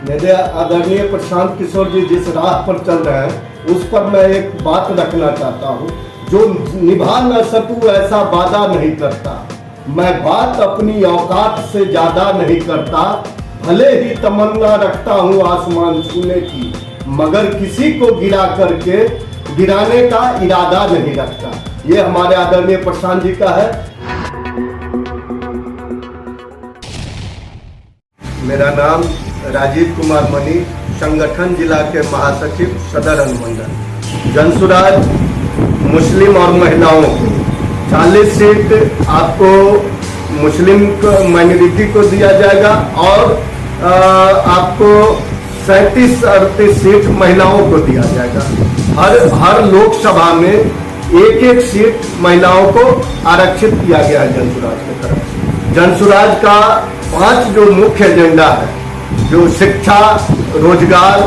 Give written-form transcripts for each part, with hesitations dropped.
मेरे आदरणीय प्रशांत किशोर जी जिस राह पर चल रहे हैं उस पर मैं एक बात रखना चाहता हूँ। जो निभा न सकूं ऐसा वादा नहीं करता, मैं बात अपनी औकात से ज्यादा नहीं करता। भले ही तमन्ना रखता हूँ आसमान छूने की, मगर किसी को गिरा करके गिराने का इरादा नहीं रखता। ये हमारे आदरणीय प्रशांत जी का है। मेरा नाम राजीव कुमार मनी, संगठन जिला के महासचिव सदर अनुमंडल। जनसुराज मुस्लिम और महिलाओं को 40 सीट आपको मुस्लिम माइनॉरिटी को दिया जाएगा और आपको 37-38 सीट महिलाओं को दिया जाएगा। हर लोकसभा में एक सीट महिलाओं को आरक्षित किया गया है जनसुराज की तरफ से। जनसुराज का 5 जो मुख्य एजेंडा है, जो शिक्षा, रोजगार,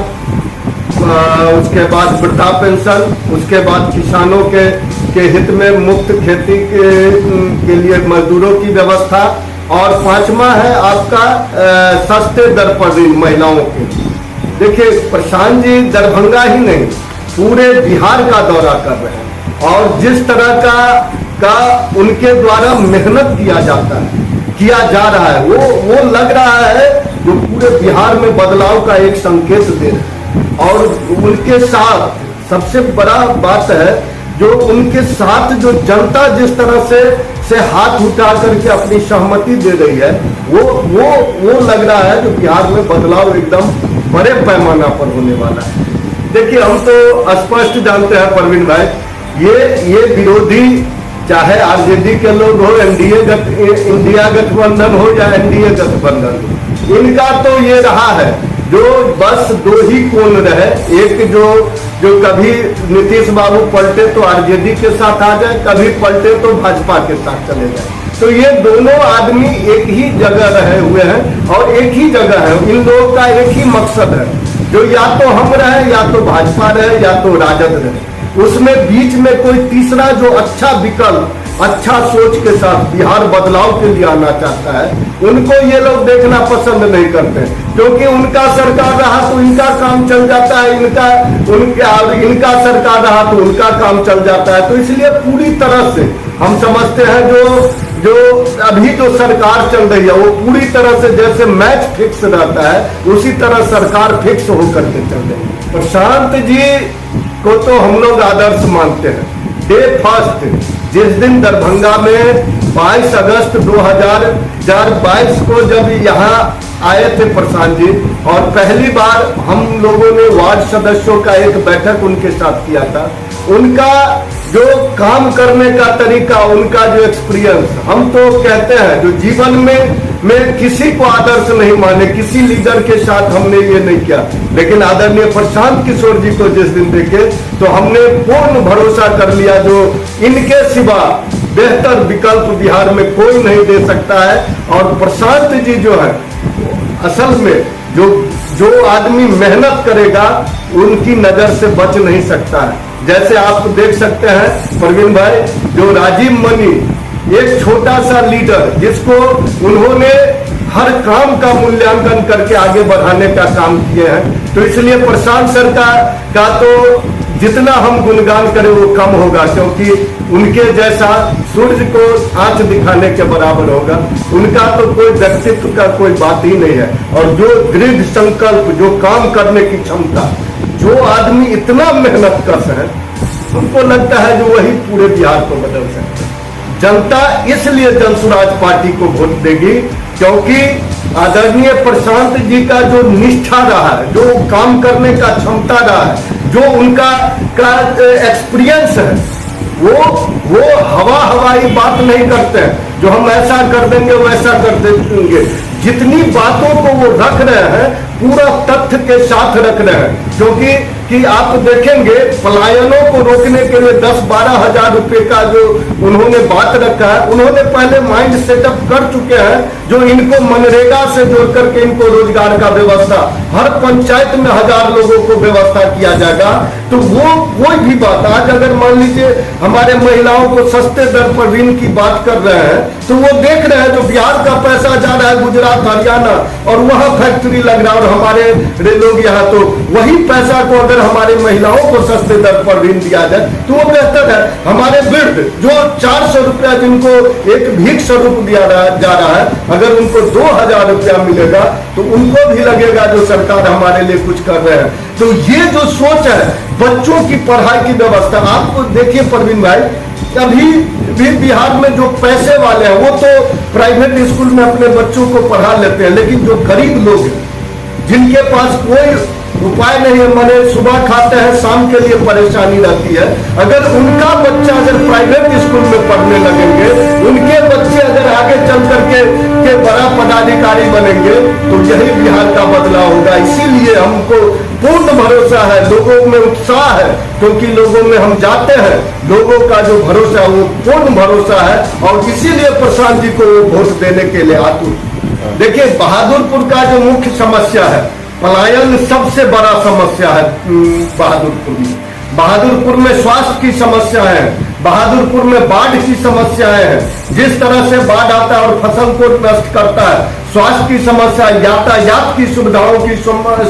उसके बाद वृद्धा पेंशन, उसके बाद किसानों के हित में मुफ्त खेती के लिए मजदूरों की व्यवस्था, और 5वां है आपका सस्ते दर पर ऋण महिलाओं के। देखिए प्रशांत जी दरभंगा ही नहीं पूरे बिहार का दौरा कर रहे हैं और जिस तरह का उनके द्वारा मेहनत किया जा रहा है वो लग रहा है जो पूरे बिहार में बदलाव का एक संकेत दे रहे हैं। और उनके साथ सबसे बड़ा बात है जो उनके साथ जो जनता जिस तरह से हाथ उठा करके अपनी सहमति दे रही है, वो लग रहा है जो बिहार में बदलाव एकदम बड़े पैमाना पर होने वाला है। देखिए हम तो स्पष्ट जानते हैं प्रवीण भाई, ये विरोधी चाहे आरजेडी के लोग हो, इंडिया गठबंधन हो या एनडीए गठबंधन हो, इनका तो ये रहा है जो बस 2 ही कोण रहे। एक जो कभी नीतीश बाबू पलटे तो आरजेडी के साथ आ जाए, कभी पलटे तो भाजपा के साथ चले जाए। तो ये दोनों आदमी एक ही जगह रहे हुए हैं और एक ही जगह है। इन लोगों का एक ही मकसद है जो या तो हम रहे, या तो भाजपा रहे, या तो राजद रहे। उसमें बीच में कोई तीसरा जो अच्छा विकल्प, अच्छा सोच के साथ बिहार बदलाव के लिए आना चाहता है, उनको ये लोग देखना पसंद नहीं करते, क्योंकि उनका सरकार रहा तो इनका काम चल जाता है, इनका सरकार रहा तो उनका काम चल जाता है। तो इसलिए पूरी तरह से हम समझते हैं जो अभी जो सरकार चल रही है वो पूरी तरह से जैसे मैच फिक्स रहता है उसी तरह सरकार फिक्स होकर के चल रही है। प्रशांत जी को तो हम लोग आदर्श मानते हैं। डे फर्स्ट जिस दिन दरभंगा में 22 अगस्त 2022 को जब यहाँ आए थे प्रशांत जी, और पहली बार हम लोगों ने वार्ड सदस्यों का एक बैठक उनके साथ किया था, उनका जो काम करने का तरीका, उनका जो एक्सपीरियंस, हम तो कहते हैं जो जीवन में किसी को आदर्श नहीं माने, किसी लीडर के साथ हमने ये नहीं किया, लेकिन आदरणीय प्रशांत किशोर जी को जिस दिन देखे तो हमने पूर्ण भरोसा कर लिया जो इनके सिवा बेहतर विकल्प बिहार में कोई नहीं दे सकता है। और प्रशांत जी जो है असल में जो आदमी मेहनत करेगा उनकी नजर से बच नहीं सकता है। जैसे आप देख सकते हैं प्रवीण भाई, जो राजीव मनी एक छोटा सा लीडर जिसको उन्होंने हर काम का मूल्यांकन करके आगे बढ़ाने का काम किए हैं, तो इसलिए प्रशांत सर का तो जितना हम गुणगान करें वो कम होगा, क्योंकि उनके जैसा सूर्य को आंच दिखाने के बराबर होगा। उनका तो कोई व्यक्तित्व का कोई बात ही नहीं है। और जो दृढ़ संकल्प, जो काम करने की क्षमता, जो आदमी इतना मेहनत कर है, उनको लगता है जो वही पूरे बिहार को बदल सकते हैं। जनता इसलिए जनसुराज पार्टी को वोट देगी क्योंकि आदरणीय प्रशांत जी का जो निष्ठा रहा है, जो काम करने का क्षमता रहा है, जो उनका एक्सपीरियंस है, वो हवाई बात नहीं करते हैं जो हम ऐसा कर देंगे वैसा कर देंगे। जितनी बातों को वो रख रहे हैं पूरा तथ्य के साथ रख रहे हैं, क्योंकि कि आप देखेंगे पलायनों को रोकने के लिए 10-12 हजार रुपए का जो उन्होंने बात रखा है, उन्होंने पहले माइंड सेटअप कर चुके हैं जो इनको मनरेगा से जोड़ करके इनको रोजगार का व्यवस्था हर पंचायत में 1000 लोगों को व्यवस्था किया जाएगा। तो वो कोई भी बात आज अगर मान लीजिए हमारे महिलाओं को सस्ते दर पर ऋण की बात कर रहे हैं तो वो देख रहे हैं जो बिहार का पैसा जा रहा है गुजरात हरियाणा और वहां फैक्ट्री लग रहा है और हमारे लोग यहाँ, तो वही पैसा को अगर हमारे महिलाओं को सस्ते दर पर ऋण दिया जाए तो वो बेहतर है। हमारे वृद्ध जो 400 रुपया जिनको एक भीख स्वरूप दिया जा रहा है, अगर उनको 2000 रुपया मिलेगा तो उनको भी लगेगा जो सरकार हमारे लिए कुछ कर रहे हैं। तो ये जो सोच है बच्चों की पढ़ाई की व्यवस्था, आपको देखिए परवीन भाई, अभी भी बिहार में जो पैसे वाले हैं वो तो प्राइवेट स्कूल में अपने बच्चों को पढ़ा लेते हैं, लेकिन जो गरीब लोग हैं जिनके पास कोई उपाय नहीं है, माने सुबह खाते हैं शाम के लिए परेशानी रहती है, अगर उनका बच्चा अगर प्राइवेट स्कूल में पढ़ने लगेंगे, उनके बच्चे अगर आगे चल करके के बड़ा पदाधिकारी बनेंगे तो यही बिहार का बदलाव होगा। इसीलिए हमको पूर्ण भरोसा है, लोगों में उत्साह है, क्योंकि लोगों में हम जाते हैं, लोगों का जो भरोसा है वो पूर्ण भरोसा है और इसीलिए प्रशांत जी को वोट देने के लिए आतुर। देखिए बहादुरपुर का जो मुख्य समस्या है पलायन सबसे बड़ा समस्या है बहादुरपुर में। बहादुरपुर में स्वास्थ्य की समस्या है, बहादुरपुर में बाढ़ की समस्याएं हैं, जिस तरह से बाढ़ आता है और फसल को नष्ट करता है, स्वास्थ्य की समस्या, यातायात की सुविधाओं की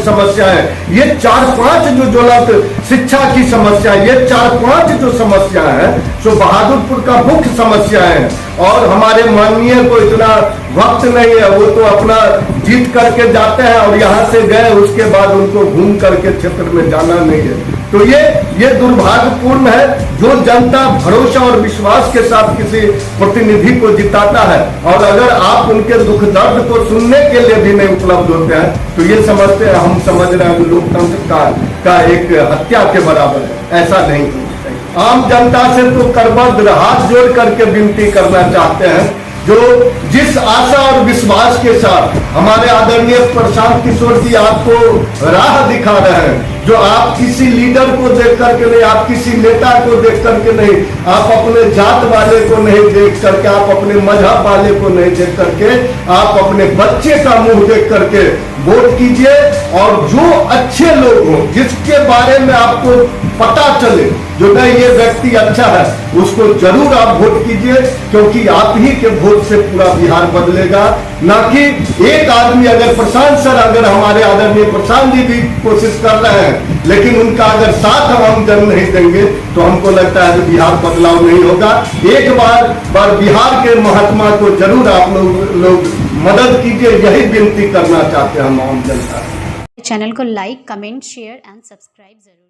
समस्या है, ये 4-5 जो ज्वलंत, शिक्षा की समस्या, ये 4-5 जो समस्या है जो बहादुरपुर का मुख्य समस्या है। और हमारे माननीय को इतना वक्त नहीं है, वो तो अपना जीत करके जाते हैं और यहाँ से गए उसके बाद उनको घूम करके क्षेत्र में जाना नहीं है। तो ये दुर्भाग्यपूर्ण है। जो जनता भरोसा और विश्वास के साथ किसी प्रतिनिधि को जिताता है और अगर आप उनके दुख दर्द को सुनने के लिए भी नहीं उपलब्ध होते हैं तो ये समझते हैं, हम समझ रहे हैं लोकतंत्र का एक हत्या के बराबर है। ऐसा नहीं होना चाहिए। आम जनता से तो करबद्ध हाथ जोड़ करके विनती करना चाहते हैं, जो जिस आशा और विश्वास के साथ हमारे आदरणीय प्रशांत किशोर जी आपको राह दिखा रहे हैं, जो आप किसी लीडर को देख करके नहीं, आप किसी नेता को देख करके नहीं, आप अपने जात वाले को नहीं देख करके, आप अपने मजहब वाले को नहीं देख करके, आप अपने बच्चे का मुंह देख करके वोट कीजिए। और जो अच्छे लोग हों जिसके बारे में आपको पता चले जो नहीं ये व्यक्ति अच्छा है, उसको जरूर आप वोट कीजिए, क्योंकि आप ही के वोट से पूरा बिहार बदलेगा, ना कि एक आदमी। अगर प्रशांत सर, अगर हमारे आदरणीय प्रशांत जी भी कोशिश कर रहे हैं, लेकिन उनका अगर साथ हम जन नहीं देंगे तो हमको लगता है कि बिहार बदलाव नहीं होगा। एक बार बिहार के महात्मा को जरूर आप लोग मदद कीजिए, यही विनती करना चाहते हैं हम आम जनता। चैनल को like, comment, share and subscribe जरूर।